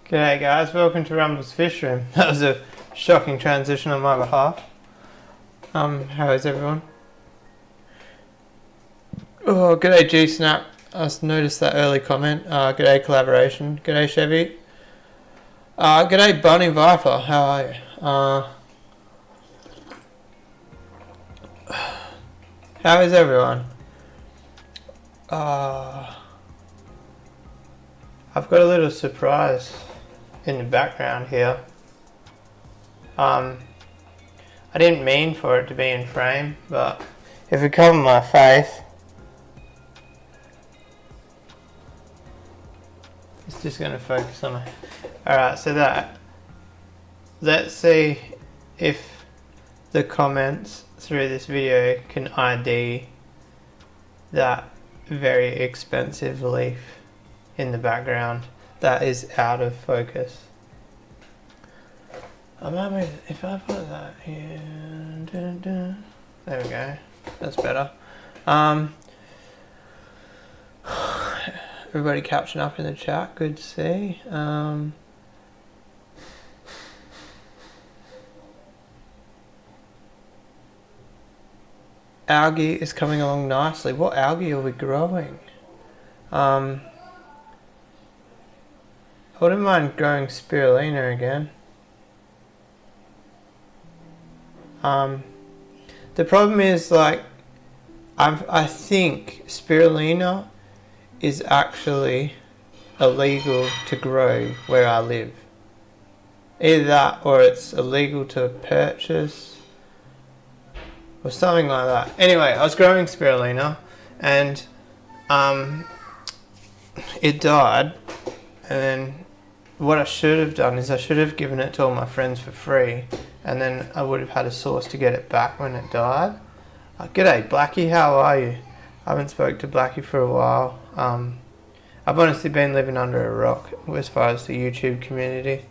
G'day guys, welcome to Rumble's Fish Room. That was a shocking transition on my behalf. How is everyone? Oh, g'day G-Snap. I just noticed that early comment. G'day Collaboration. G'day Chevy. G'day Bunny Viper. How are you? How is everyone? I've got a little surprise in the background here. I didn't mean for it to be in frame, but if you cover my face, it's just going to focus on it. Alright, so let's see if the comments through this video can ID that very expensive leaf in the background that is out of focus. If I put that here, there we go, that's better. Everybody catching up in the chat, good to see. Algae is coming along nicely. What algae are we growing? I wouldn't mind growing spirulina again. The problem is, like, I think spirulina is actually illegal to grow where I live. Either that or it's illegal to purchase or something like that. Anyway, I was growing spirulina and it died, and then what I should have done is I should have given it to all my friends for free, and then I would have had a source to get it back when it died. G'day Blackie, how are you? I haven't spoke to Blackie for a while. I've honestly been living under a rock as far as the YouTube community.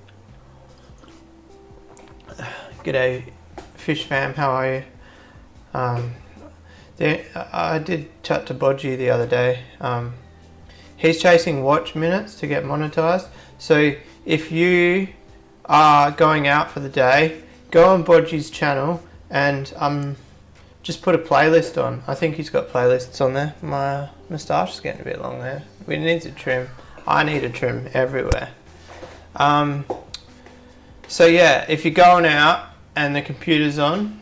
G'day Fish Fam, how are you? I did chat to Bodgy the other day. He's chasing watch minutes to get monetized. So if you are going out for the day, go on Bodgy's channel and just put a playlist on. I think he's got playlists on there. My moustache is getting a bit long there. We need to trim. I need a trim everywhere. So yeah, if you're going out and the computer's on,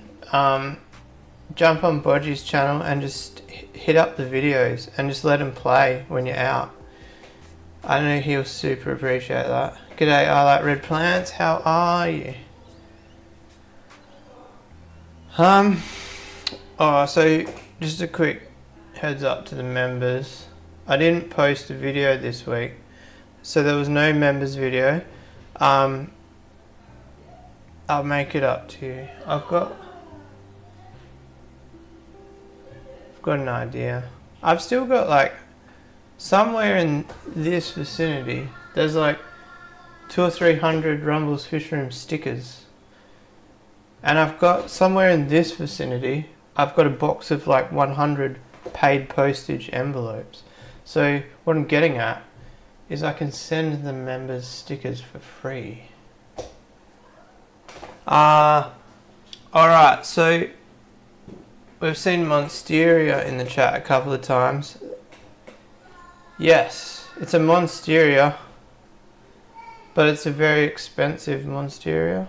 jump on Bodgy's channel and just hit up the videos and just let him play when you're out. I know he'll super appreciate that. G'day, I like red plants. How are you? So just a quick heads up to the members. I didn't post a video this week, so there was no members video. I'll make it up to you. I've got an idea. I've still got like somewhere in this vicinity. There's like 200 or 300 Rumbles Fish Room stickers, and I've got somewhere in this vicinity. I've got a box of like 100 paid postage envelopes. So what I'm getting at is I can send the members stickers for free. Alright, so we've seen Monsteria in the chat a couple of times. Yes, it's a Monsteria, but it's a very expensive Monsteria.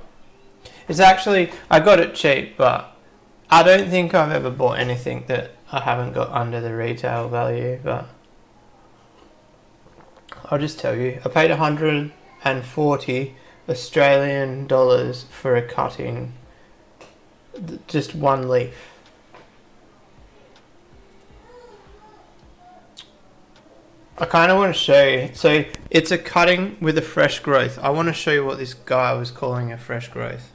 It's actually, I got it cheap, but I don't think I've ever bought anything that I haven't got under the retail value, but I'll just tell you, I paid 140 Australian dollars for a cutting, just one leaf. I kind of want to show you. So it's a cutting with a fresh growth. I want to show you what this guy was calling a fresh growth.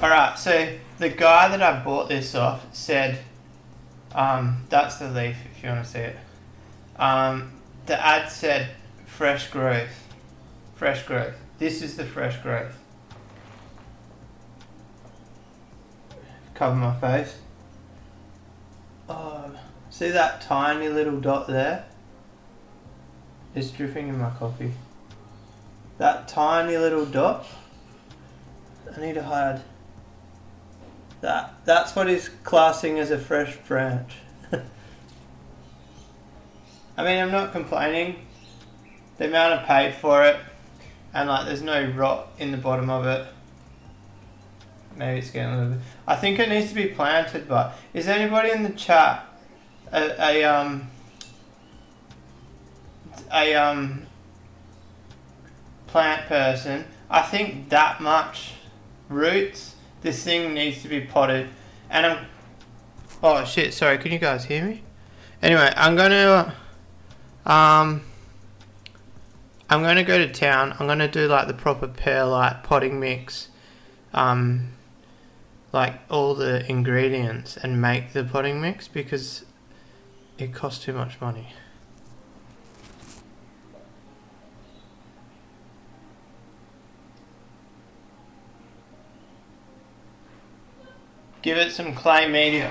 Alright, so the guy that I bought this off said, that's the leaf if you want to see it. The ad said fresh growth. Fresh growth. This is the fresh growth. Cover my face. Oh, see that tiny little dot there? It's dripping in my coffee. That tiny little dot. I need to hide. That's what he's classing as a fresh branch. I mean, I'm not complaining. The amount I paid for it, and like there's no rot in the bottom of it. Maybe it's getting a little bit. I think it needs to be planted, but is anybody in the chat a plant person? I think that much roots. This thing needs to be potted, and oh shit! Sorry, can you guys hear me? Anyway, I'm gonna go to town. I'm gonna do like the proper perlite potting mix, like all the ingredients, and make the potting mix because it costs too much money. Give it some clay media.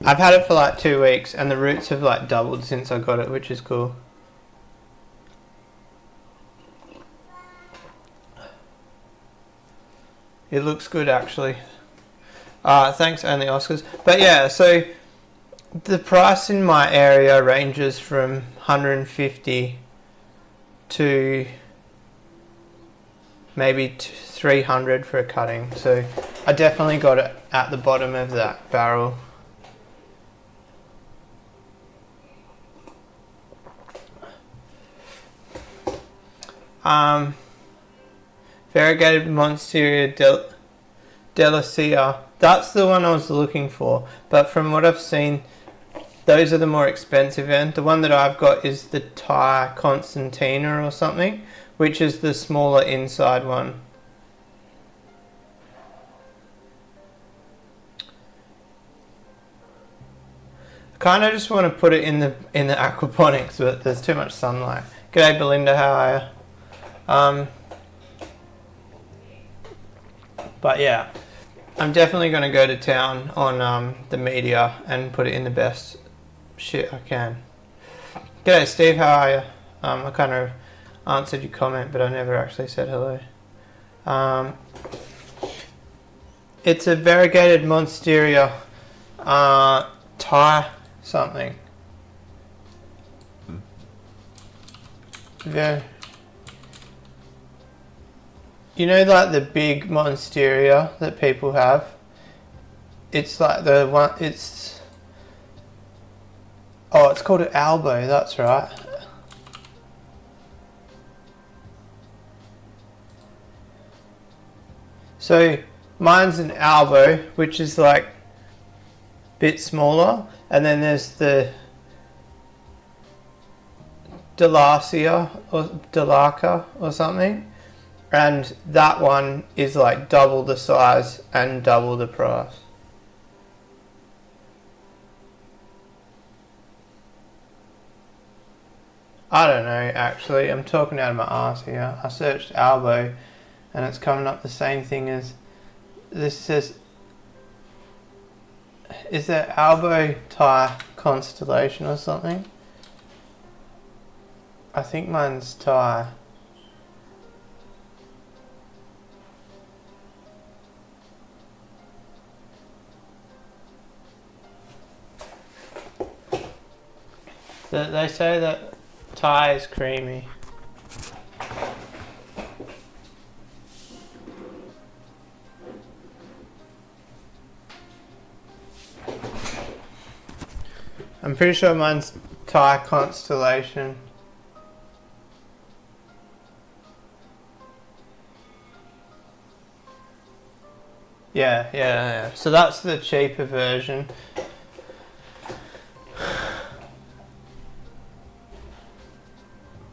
I've had it for like 2 weeks and the roots have like doubled since I got it, which is cool. It looks good actually. Thanks only Oscars. But yeah, so the price in my area ranges from 150 to maybe 300 for a cutting. So I definitely got it at the bottom of that barrel. Variegated Monstera Delicia. That's the one I was looking for, but from what I've seen, those are the more expensive end. The one that I've got is the Thai Constantina or something, which is the smaller inside one. I kind of just want to put it in the aquaponics, but there's too much sunlight. G'day Belinda, how are you? But yeah, I'm definitely going to go to town on the media and put it in the best shit I can. G'day Steve, how are you? I kind of answered your comment, but I never actually said hello. It's a variegated Monstera Thai something. Yeah. You know, like the big Monstera that people have? It's like the one. It's called an elbow. That's right. So mine's an elbow, which is like a bit smaller, and then there's the Delaca or something, and that one is like double the size and double the price. I don't know, actually. I'm talking out of my arse here. I searched elbow and it's coming up the same thing as this. Says, is there elbow tie constellation or something? I think mine's tie. They say that tie is creamy. I'm pretty sure mine's tie constellation. Yeah. So that's the cheaper version.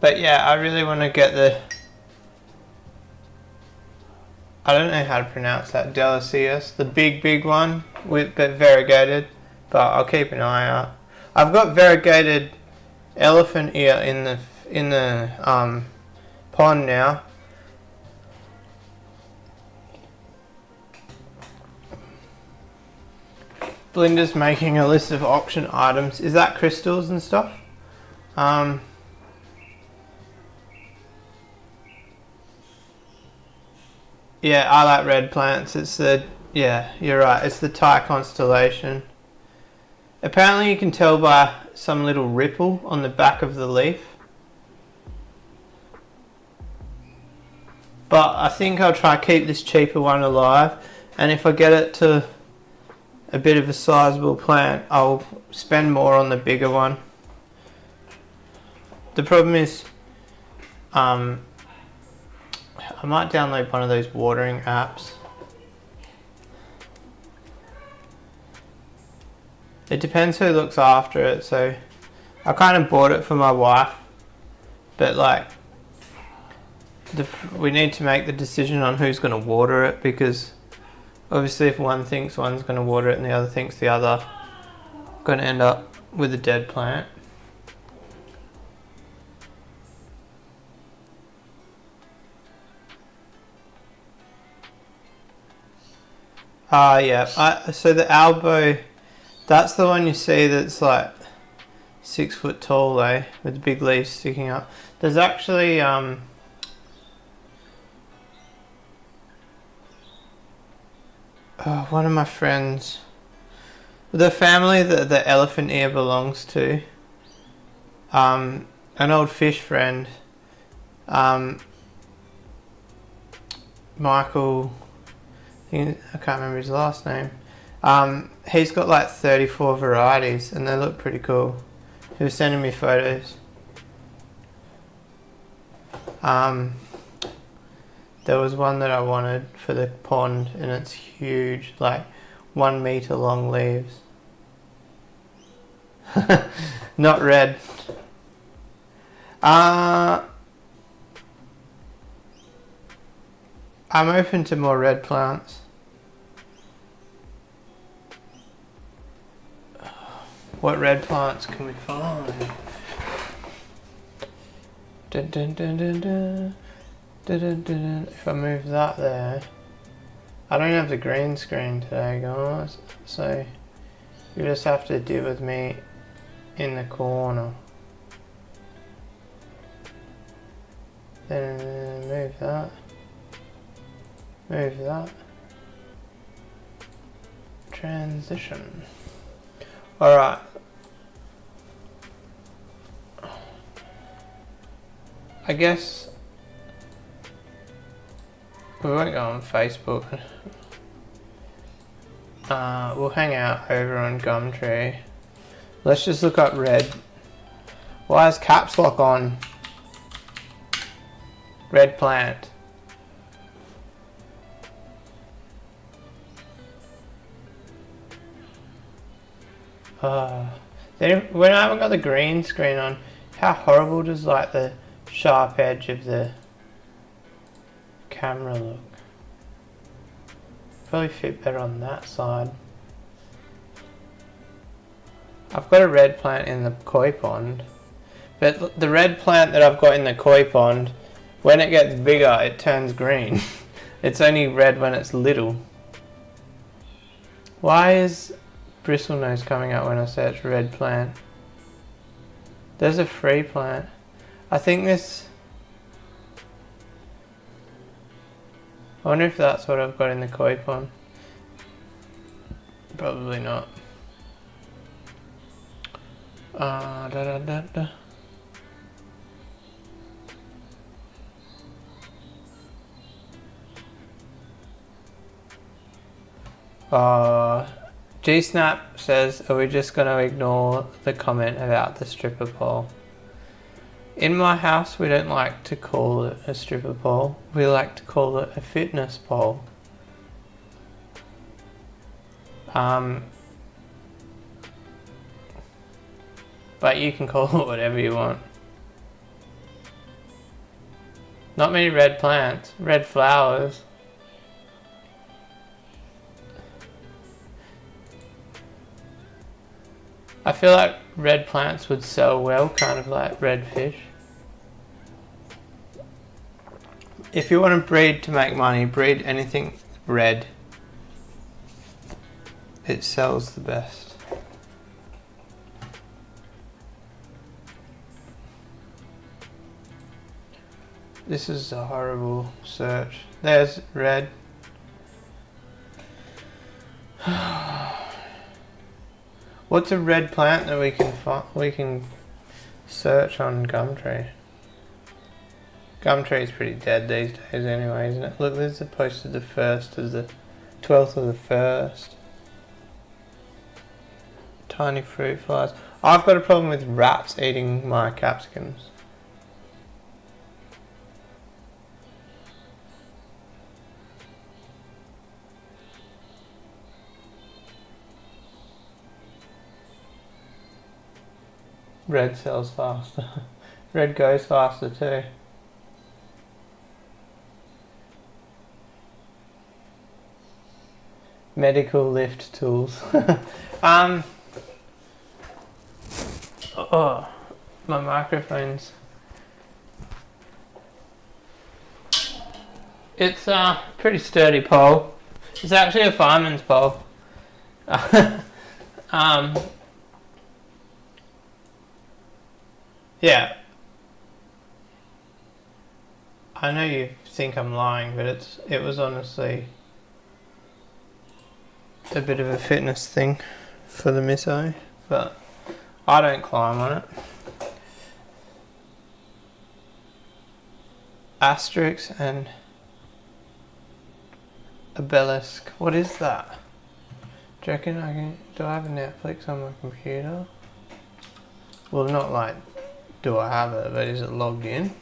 But yeah, I really want to get I don't know how to pronounce that, Delacius, the big one, but variegated, but I'll keep an eye out. I've got variegated elephant ear in the pond now. Belinda's making a list of auction items. Is that crystals and stuff? Yeah, I like red plants. Yeah, you're right. It's the tie constellation. Apparently you can tell by some little ripple on the back of the leaf. But I think I'll try to keep this cheaper one alive. And if I get it to a bit of a sizable plant, I'll spend more on the bigger one. The problem is, I might download one of those watering apps. It depends who looks after it, so I kind of bought it for my wife, but like we need to make the decision on who's going to water it, because obviously if one thinks one's going to water it and the other thinks the other, going to end up with a dead plant. Yeah. So the elbow, that's the one you see that's like 6 foot tall, with the big leaves sticking up. There's actually one of my friends, the family that the elephant ear belongs to, an old fish friend, Michael, I can't remember his last name. He's got like 34 varieties and they look pretty cool. He was sending me photos. There was one that I wanted for the pond and it's huge, like 1 meter long leaves. Not red. I'm open to more red plants. What red plants can we find? Dun, dun, dun, dun, dun. Dun, dun, dun, dun. If I move that there, I don't have the green screen today, guys, so you just have to deal with me in the corner. Then move that. Move that. Transition. Alright. I guess we won't go on Facebook. We'll hang out over on Gumtree. Let's just look up red. Why is caps lock on? Red plant. When I haven't got the green screen on, how horrible does like the sharp edge of the camera look? Probably fit better on that side. I've got a red plant in the koi pond, but the red plant that I've got in the koi pond, when it gets bigger it turns green. It's only red when it's little. Why is bristlenose coming up when I search red plant? There's a free plant. I think this... I wonder if that's what I've got in the koi pond. Probably not. G-Snap says, are we just going to ignore the comment about the stripper pole? In my house we don't like to call it a stripper pole, we like to call it a fitness pole. But you can call it whatever you want. Not many red plants, red flowers. I feel like red plants would sell well, kind of like red fish. If you want to breed to make money, breed anything red. It sells the best. This is a horrible search. There's red. What's a red plant that we can search on Gumtree? Gumtree's pretty dead these days anyway, isn't it? Look, there's a post of the 1st of the 12th of the 1st. Tiny fruit flies. I've got a problem with rats eating my capsicums. Red sells faster. Red goes faster too. Medical lift tools. Oh, my microphone's... It's a pretty sturdy pole. It's actually a fireman's pole. Yeah. I know you think I'm lying, but it was honestly a bit of a fitness thing for the misso, but I don't climb on it. Asterix and obelisk. What is that? Do you reckon do I have a Netflix on my computer? Well, not like, do I have it, but is it logged in?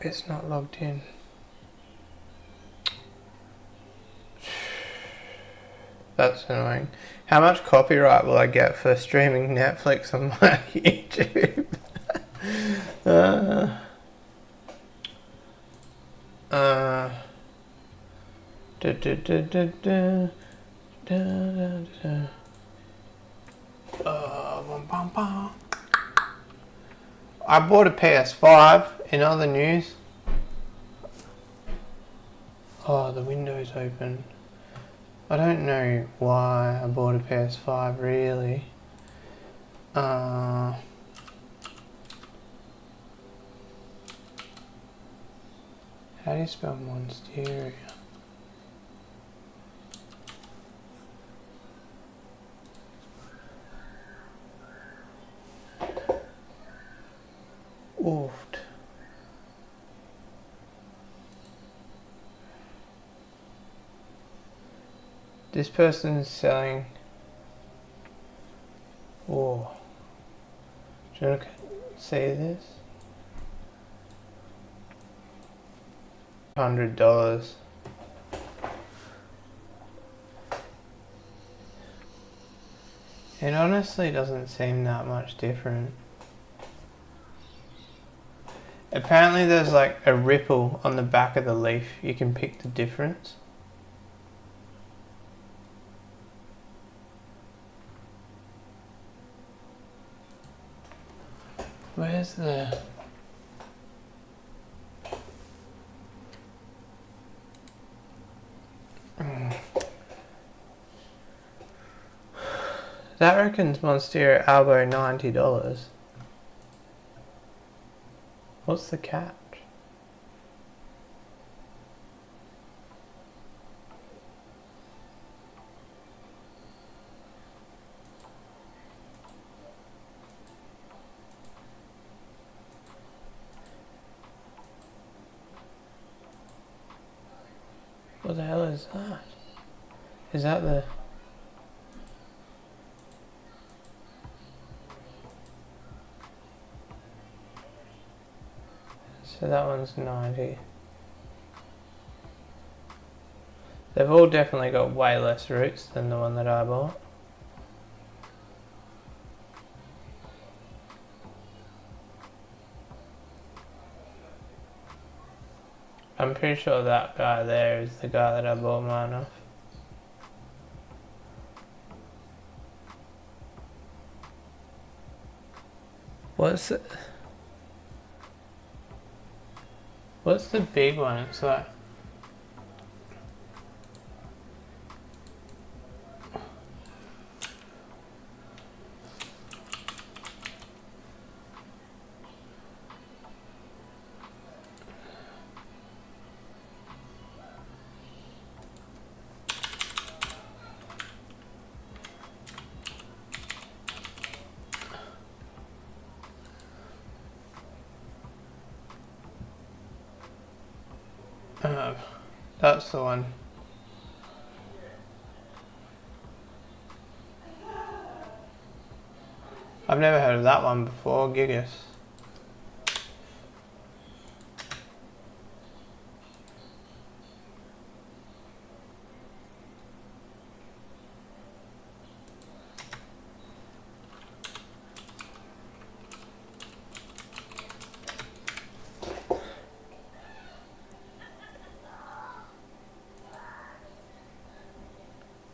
It's not logged in. That's annoying. How much copyright will I get for streaming Netflix on my YouTube? I bought a PS5 in other news. Oh, the window's open. I don't know why I bought a PS5 really. How do you spell Monsteria? Oofed. This person's selling. Whoa. Do you want to see this? $100. It honestly doesn't seem that much different. Apparently there's like a ripple on the back of the leaf. You can pick the difference. Where's the... That reckons Monstera Albo $90. What's the catch? What the hell is that? Is that the... So that one's 90. They've all definitely got way less roots than the one that I bought. I'm pretty sure that guy there is the guy that I bought mine off. What's the big one? It's like... that's the one. I've never heard of that one before, Gigas.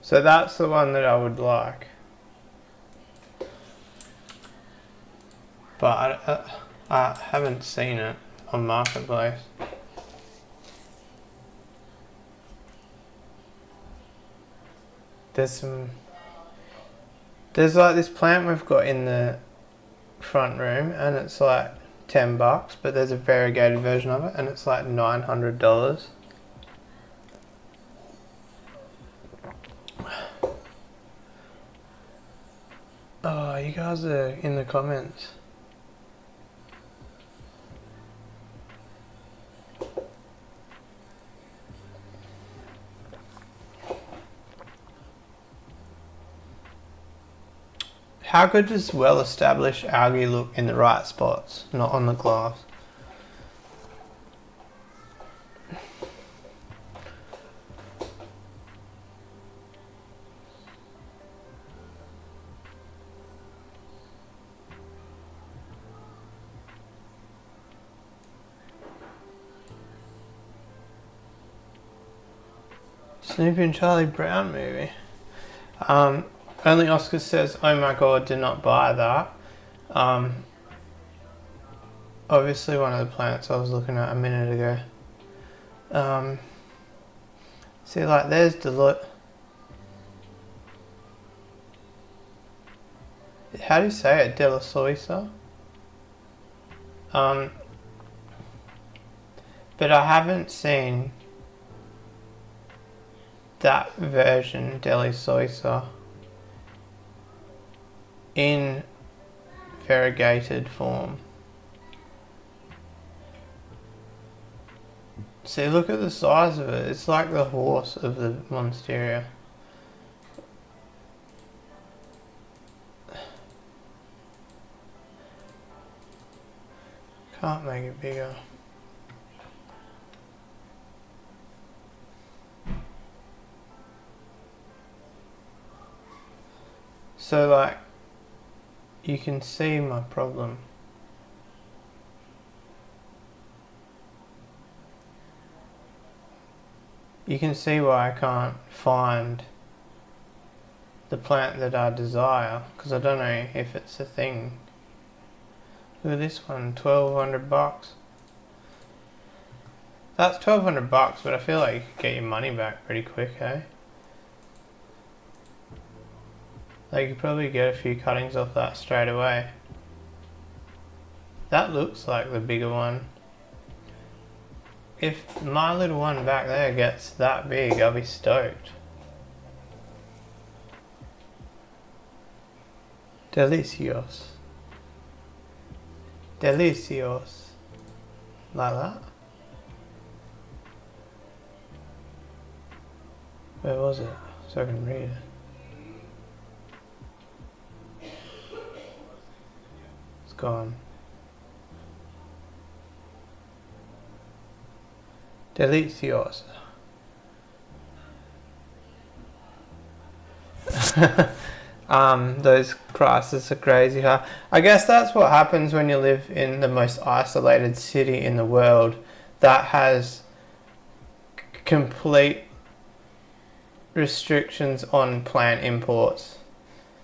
So that's the one that I would like. But I haven't seen it on Marketplace. There's like this plant we've got in the front room and it's like $10, but there's a variegated version of it and it's like $900. Oh, you guys are in the comments. How good does well-established algae look in the right spots, not on the glass? Snoopy and Charlie Brown movie. Only Oscar says, oh my god, do not buy that. Obviously one of the plants I was looking at a minute ago. See, like there's how do you say it? Delissoisa? But I haven't seen that version, Delissoisa, in variegated form. See, look at the size of it. It's like the horse of the Monstera. Can't make it bigger. So like, you can see my problem. You can see why I can't find the plant that I desire, because I don't know if it's a thing. Look at this one, $1,200. That's $1,200, but I feel like you could get your money back pretty quick, eh? Like you could probably get a few cuttings off that straight away. That looks like the bigger one. If my little one back there gets that big, I'll be stoked. Delicios. Delicios. Like that. Where was it? So I can read it. It's gone. Delicios. Those prices are crazy high. I guess that's what happens when you live in the most isolated city in the world that has complete restrictions on plant imports.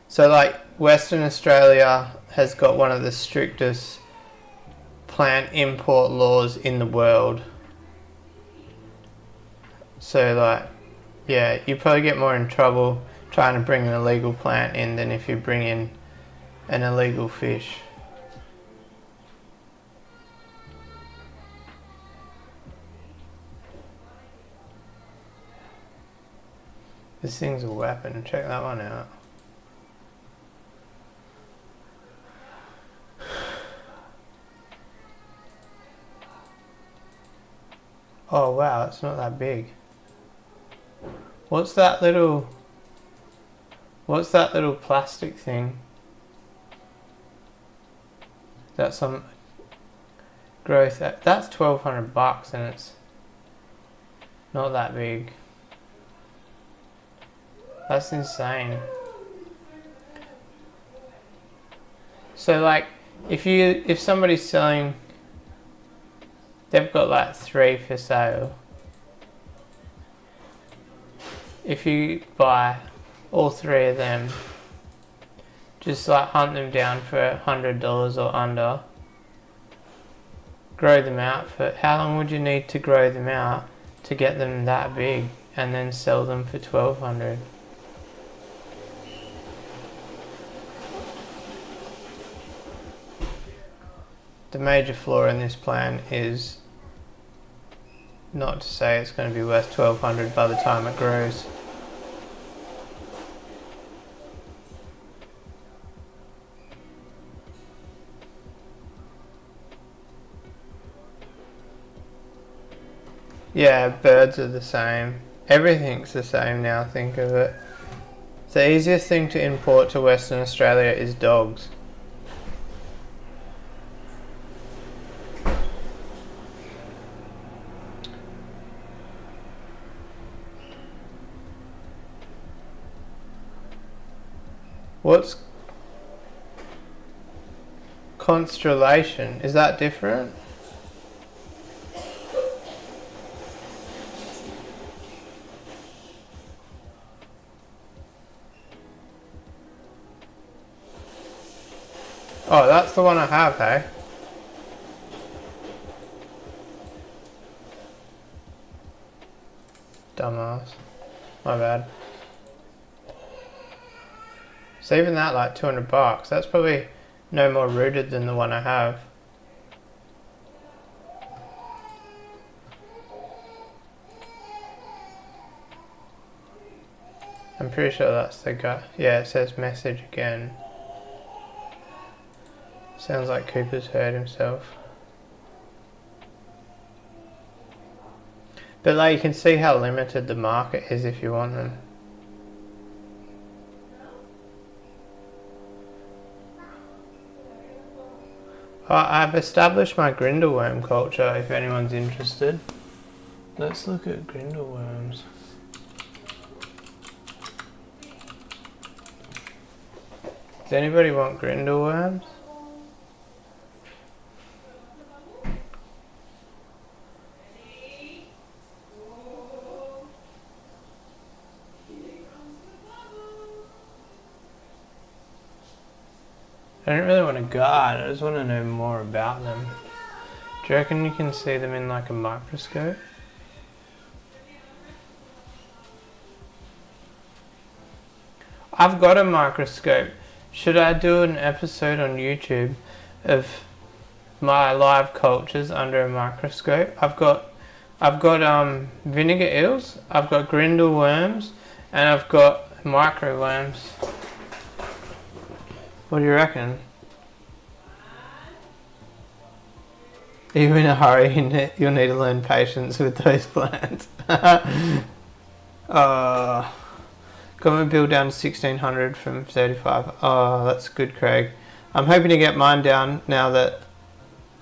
So like Western Australia has got one of the strictest plant import laws in the world. So like, yeah, you probably get more in trouble trying to bring an illegal plant in than if you bring in an illegal fish. This thing's a weapon. Check that one out. Oh wow, it's not that big. What's that little plastic thing? That's some growth. That's $1,200 and it's not that big. That's insane. So like, if somebody's selling, they've got like 3 for sale. If you buy all 3 of them, just like hunt them down for $100 or under, grow them out for, how long would you need to grow them out to get them that big, and then sell them for $1,200? The major flaw in this plan is not to say it's going to be worth $1,200 by the time it grows. Yeah, birds are the same. Everything's the same now, think of it. The easiest thing to import to Western Australia is dogs. What's constellation? Is that different? Oh, that's the one I have, hey? Dumbass. My bad. So even that, like $200, that's probably no more rooted than the one I have. I'm pretty sure that's the guy. Yeah, it says message again. Sounds like Cooper's hurt himself. But like, you can see how limited the market is if you want them. I've established my grindleworm culture if anyone's interested. Let's look at grindleworms. Does anybody want grindleworms? I don't really want to guard, I just want to know more about them. Do you reckon you can see them in like a microscope? I've got a microscope. Should I do an episode on YouTube of my live cultures under a microscope? I've got vinegar eels, I've got grindle worms, and I've got micro worms. What do you reckon? Are you in a hurry? You'll need to learn patience with those plants. Got my bill down to 1600 from 35. Oh, that's good, Craig. I'm hoping to get mine down now that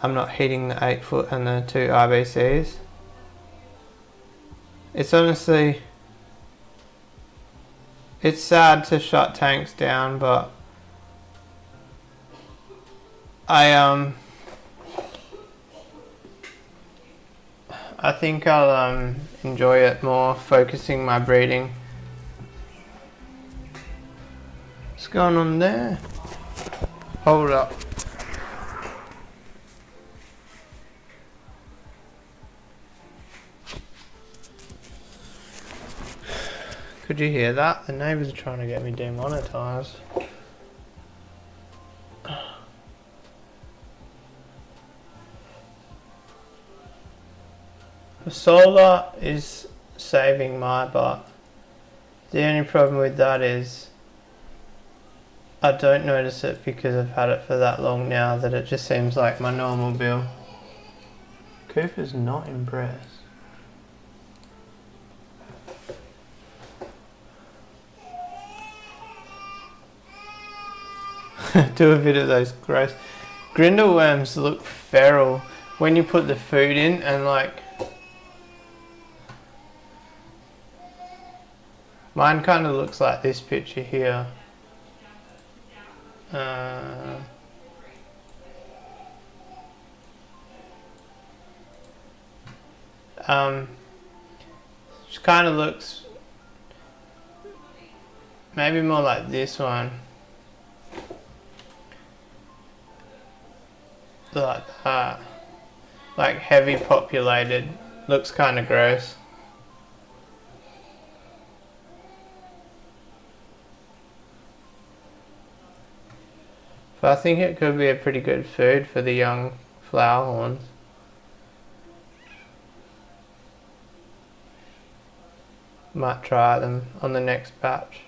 I'm not heating the 8 foot and the 2 RBCs. It's honestly, it's sad to shut tanks down, but I think I'll enjoy it more, focusing my breeding. What's going on there? Hold up. Could you hear that? The neighbours are trying to get me demonetised. The solar is saving my butt. The only problem with that is I don't notice it because I've had it for that long now that it just seems like my normal bill. Cooper's not impressed. Do a bit of those gross. Grindle worms look feral when you put the food in and like. Mine kind of looks like this picture here. Which kind of looks maybe more like this one. Like that. Like heavy populated. Looks kind of gross. But I think it could be a pretty good food for the young flower horns. Might try them on the next batch.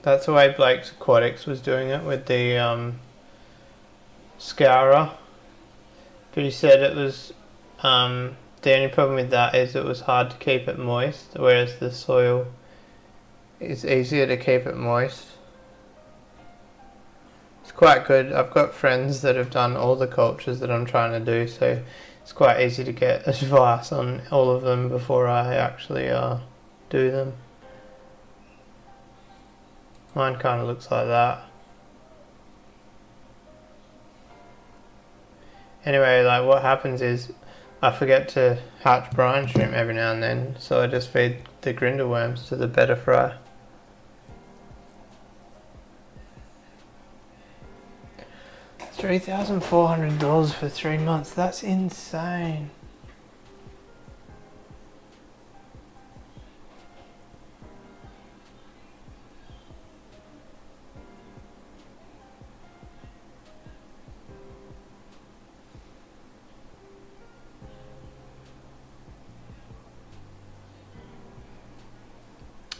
That's the way Blake's Aquatics was doing it with the Scourer. But he said it was, the only problem with that is it was hard to keep it moist, whereas the soil is easier to keep it moist. It's quite good. I've got friends that have done all the cultures that I'm trying to do, so it's quite easy to get advice on all of them before I actually do them. Mine kind of looks like that. Anyway, like what happens is I forget to hatch brine shrimp every now and then, so I just feed the grindle worms to the betta fry. $3,400 for 3 months. That's insane.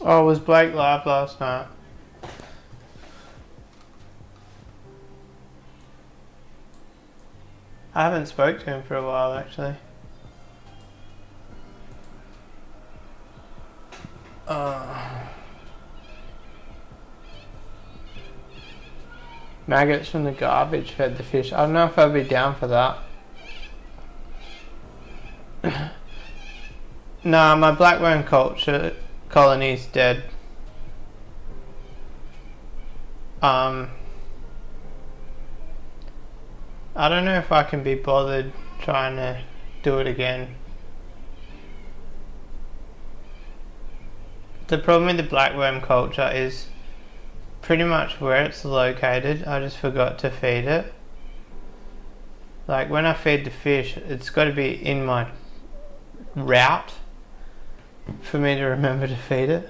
Oh, was Blake live last night? I haven't spoke to him for a while actually. Maggots from the garbage fed the fish. I don't know if I'd be down for that. Nah, my blackworm colony's dead. I don't know if I can be bothered trying to do it again. The problem with the blackworm culture is pretty much where it's located. I just forgot to feed it. Like when I feed the fish, it's got to be in my route for me to remember to feed it.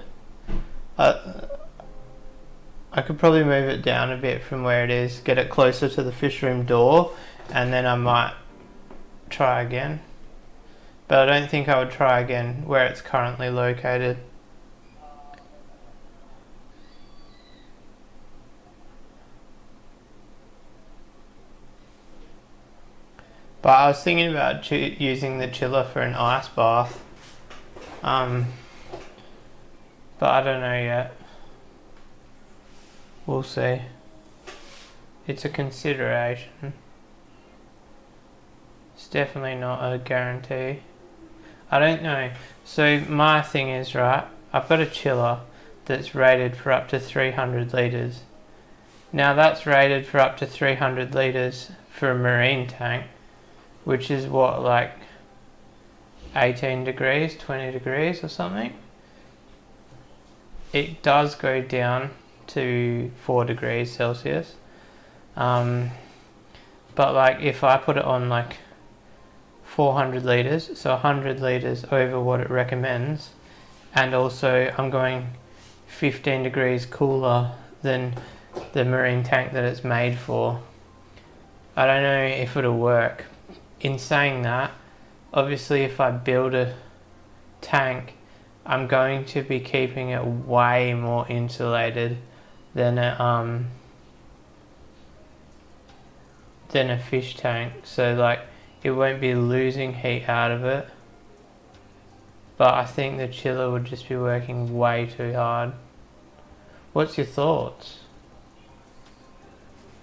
I could probably move it down a bit from where it is, get it closer to the fish room door, and then I might try again. But I don't think I would try again where it's currently located. But I was thinking about using the chiller for an ice bath. But I don't know yet. We'll see. It's a consideration. It's definitely not a guarantee. I don't know. So my thing is, right, I've got a chiller that's rated for up to 300 litres. Now that's rated for up to 300 litres for a marine tank, which is what, like 18 degrees, 20 degrees or something. It does go down to 4 degrees Celsius. But like if I put it on like 400 litres, so 100 litres over what it recommends, and also I'm going 15 degrees cooler than the marine tank that it's made for, I don't know if it'll work. In saying that, obviously if I build a tank, I'm going to be keeping it way more insulated than a fish tank, so like it won't be losing heat out of it, but I think the chiller would just be working way too hard. What's your thoughts?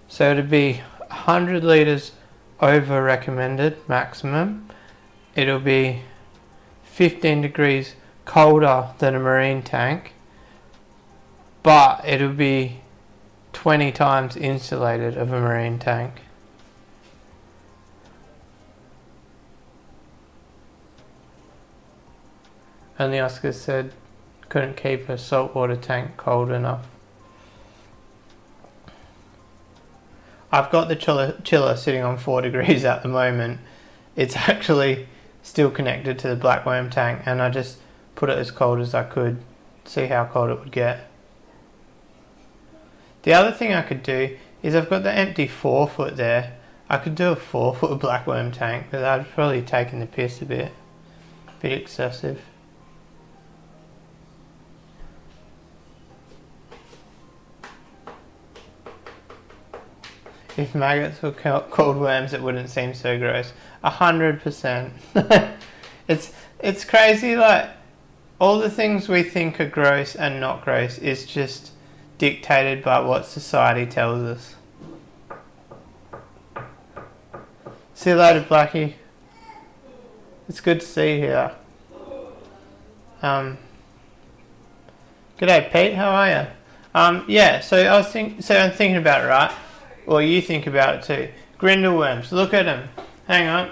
So it'd be 100 litres over recommended maximum. It'll be 15 degrees colder than a marine tank, but it'll be 20 times insulated of a marine tank. And the Oscars said couldn't keep a saltwater tank cold enough. I've got the chiller sitting on 4 degrees at the moment. It's actually still connected to the blackworm tank, and I just put it as cold as I could, see how cold it would get. The other thing I could do is I've got the empty 4 foot there. I could do a 4 foot blackworm tank, but I'd probably taken the piss a bit excessive. If maggots were called worms, it wouldn't seem so gross. 100%. It's crazy, like all the things we think are gross and not gross is just dictated by what society tells us. See you later, Blackie. It's good to see you here. G'day, Pete. How are you? Yeah. So I'm thinking about it, right? Or you think about it too. Grindle worms. Look at them. Hang on.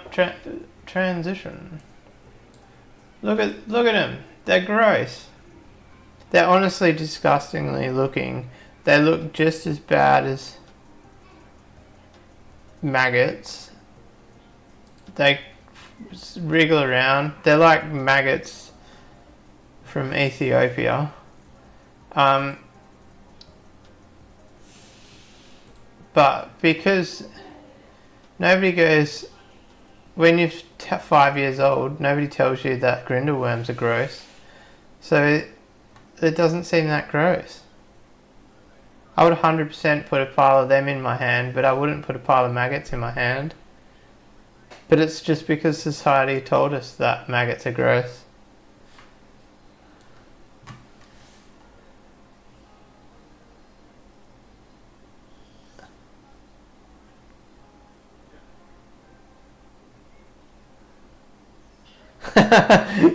Transition. Look at them. They're gross. They're honestly disgustingly looking. They look just as bad as maggots. They wriggle around. They're like maggots from Ethiopia. But because nobody goes, when you're 5 years old, nobody tells you that grindle worms are gross. So it doesn't seem that gross. I would 100% put a pile of them in my hand, but I wouldn't put a pile of maggots in my hand. But it's just because society told us that maggots are gross.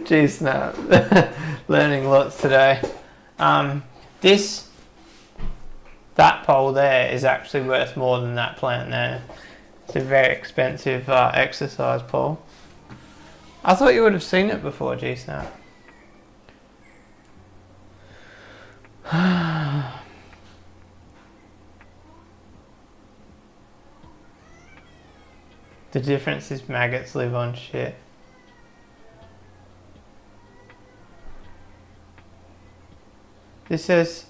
Gee snap. Learning lots today. That pole there is actually worth more than that plant there. It's a very expensive exercise pole. I thought you would have seen it before, G snap. The difference is maggots live on shit. This says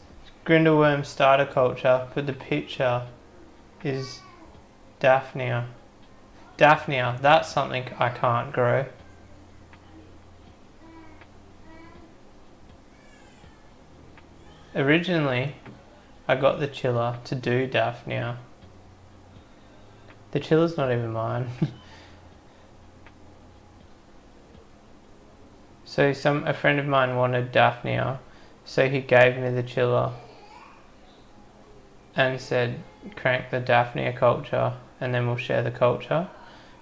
Grindelworm starter culture, but the picture is Daphnia. Daphnia, that's something I can't grow. Originally, I got the chiller to do Daphnia. The chiller's not even mine. So a friend of mine wanted Daphnia, so he gave me the chiller and said, crank the Daphnia culture and then we'll share the culture.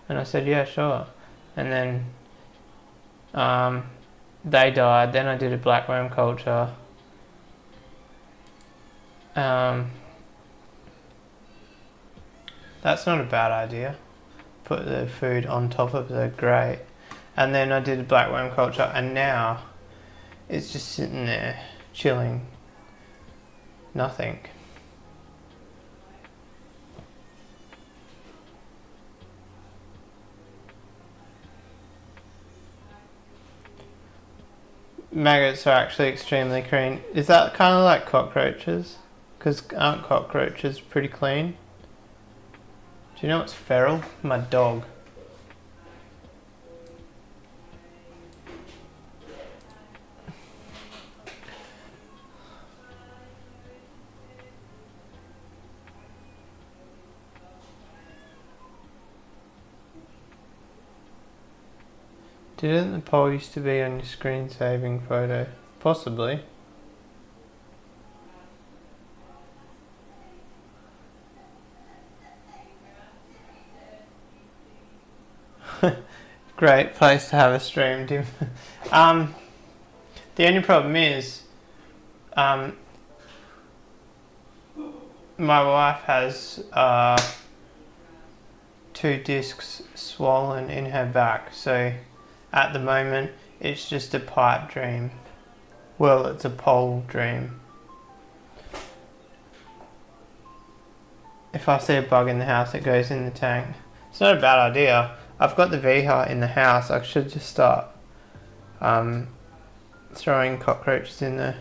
And I said, yeah, sure. And then they died. Then I did a blackworm culture. That's not a bad idea. Put the food on top of the grate. And then I did a blackworm culture, and now it's just sitting there chilling. Nothing. Maggots are actually extremely clean. Is that kind of like cockroaches? Because aren't cockroaches pretty clean? Do you know what's feral? My dog. Didn't the poll used to be on your screen saving photo? Possibly. Great place to have a stream, Tim. The only problem is, my wife has 2 discs swollen in her back, so at the moment it's just a pipe dream. Well, it's a pole dream. If I see a bug in the house, it goes in the tank. It's not a bad idea. I've got the Viha in the house. I should just start throwing cockroaches in there.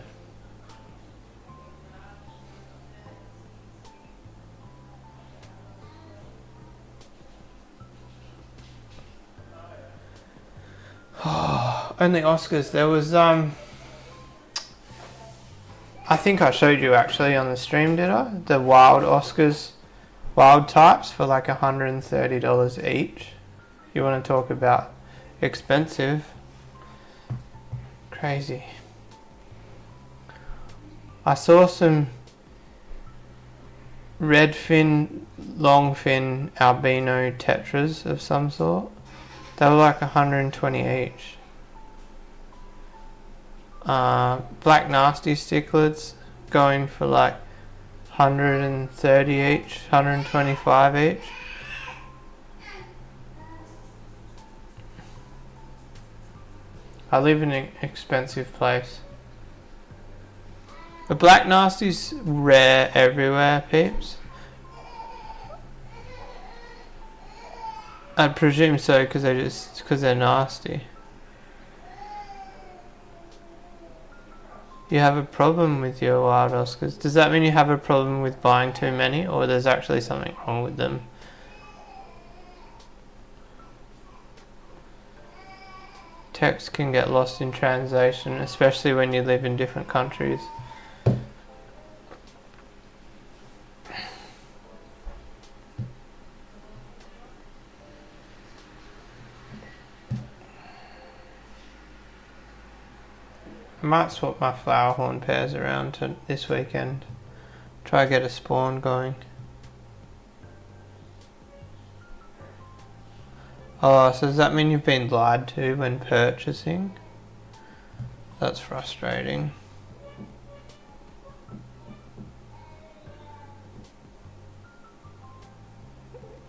Only Oscars. There was I think I showed you actually on the stream, did I? The wild Oscars, wild types for like $130 each. You want to talk about expensive? Crazy. I saw some red fin, long fin albino tetras of some sort. They were like 120 each. Black nasty cichlids going for like 130 each, 125 each. I live in an expensive place. The black nasty's rare everywhere, peeps. I presume so because they're nasty. You have a problem with your wild Oscars. Does that mean you have a problem with buying too many, or there's actually something wrong with them? Text can get lost in translation, especially when you live in different countries. I might swap my flower horn pairs around to this weekend. Try get a spawn going. Oh, so does that mean you've been lied to when purchasing? That's frustrating.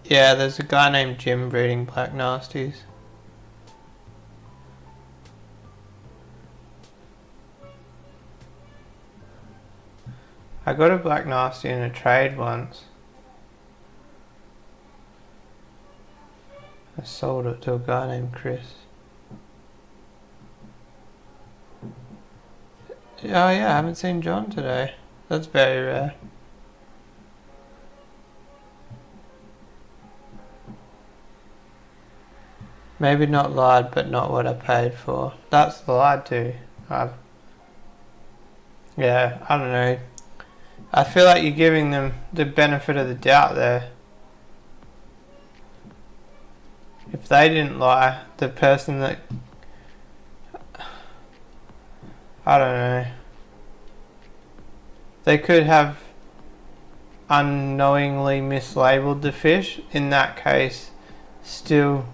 Yeah, there's a guy named Jim breeding Black Nasties. I got a Black Nasty in a trade once. I sold it to a guy named Chris. Oh yeah, I haven't seen John today. That's very rare. Maybe not lied, but not what I paid for. That's lied to. Yeah, I don't know. I feel like you're giving them the benefit of the doubt there. If they didn't lie, the person that... I don't know. They could have unknowingly mislabeled the fish. In that case, still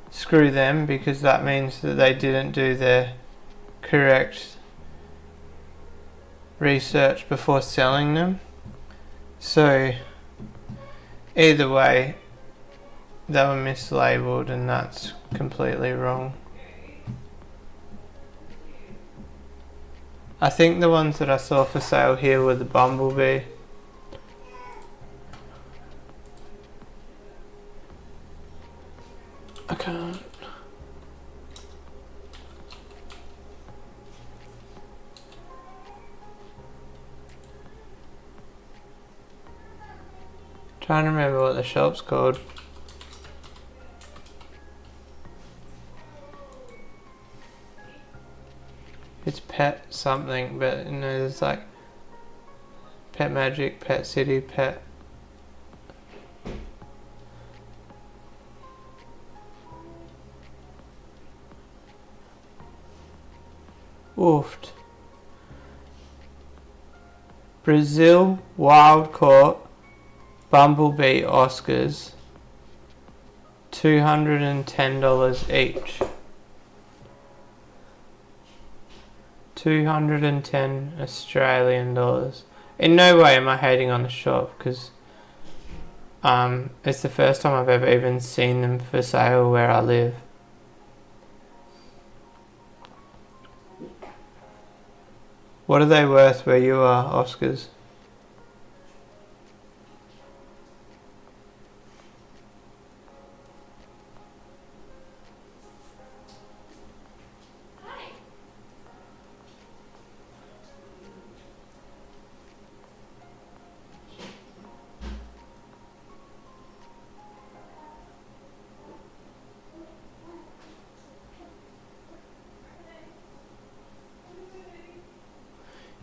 screw them, because that means that they didn't do their correct research before selling them. So either way, they were mislabeled, and that's completely wrong. I think the ones that I saw for sale here were the Bumblebee. I can't. Trying to remember what the shop's called. It's Pet something, but you know, there's like Pet Magic, Pet City, Pet... Oofed. Brazil Wild Caught Bumblebee Oscars, $210 each. 210 Australian dollars. In no way am I hating on the shop, because it's the first time I've ever even seen them for sale where I live. What are they worth where you are, Oscars?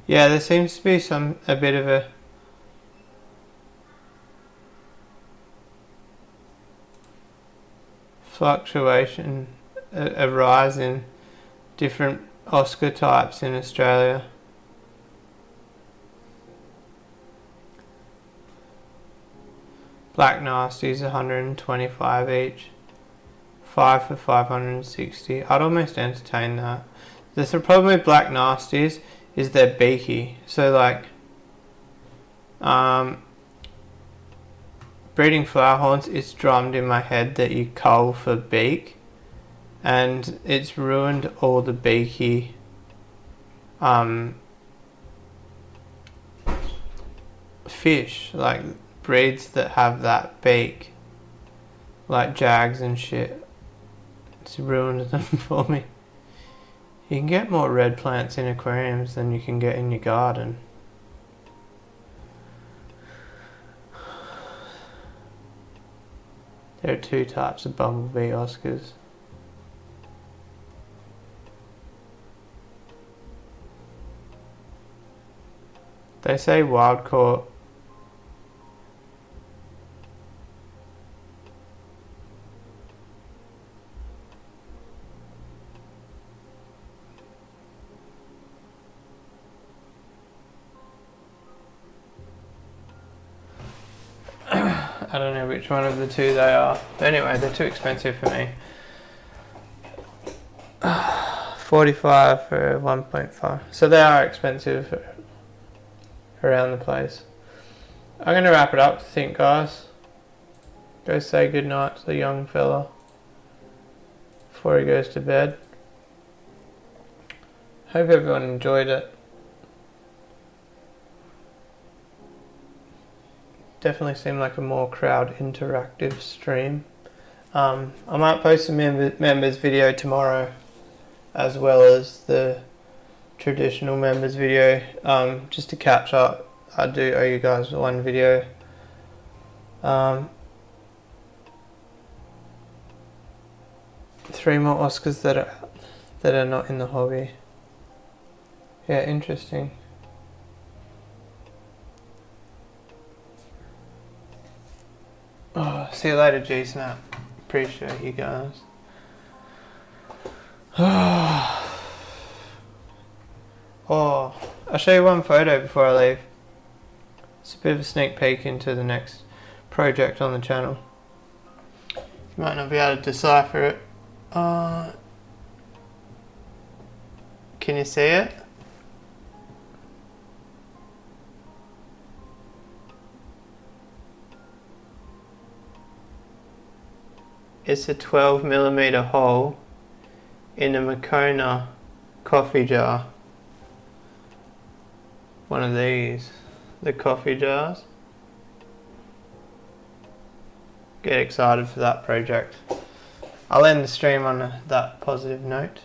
Yeah, there seems to be a bit of a fluctuation, a rise in different Oscar types in Australia. Black Nasties, 125 each. 5 for 560. I'd almost entertain that. The problem with Black Nasties is they're beaky. So like, breeding Flowerhorns, it's drummed in my head that you cull for beak, and it's ruined all the beaky fish, like breeds that have that beak, like Jags and shit. It's ruined them for me. You can get more red plants in aquariums than you can get in your garden. There are two types of Bumblebee Oscars. They say wild caught. I don't know which one of the two they are. But anyway, they're too expensive for me. 45 for 1.5. So they are expensive around the place. I'm going to wrap it up, I think, guys. Go say goodnight to the young fella before he goes to bed. Hope everyone enjoyed it. Definitely seemed like a more crowd interactive stream. I might post a members video tomorrow, as well as the traditional members video, just to catch up. I do owe you guys one video. 3 more Oscars that are not in the hobby. Yeah, interesting. Oh, see you later, G-Snap. Appreciate you guys. Oh, I'll show you one photo before I leave. It's a bit of a sneak peek into the next project on the channel. You might not be able to decipher it. Can you see it? It's a 12mm hole in a Moccona coffee jar. One of these, the coffee jars. Get excited for that project. I'll end the stream on that positive note,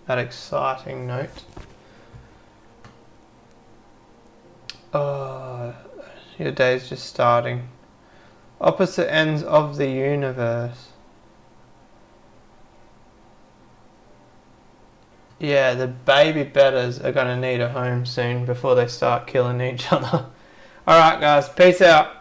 that exciting note. Oh, your day's just starting. Opposite ends of the universe. Yeah, the baby betters are going to need a home soon before they start killing each other. Alright guys, peace out.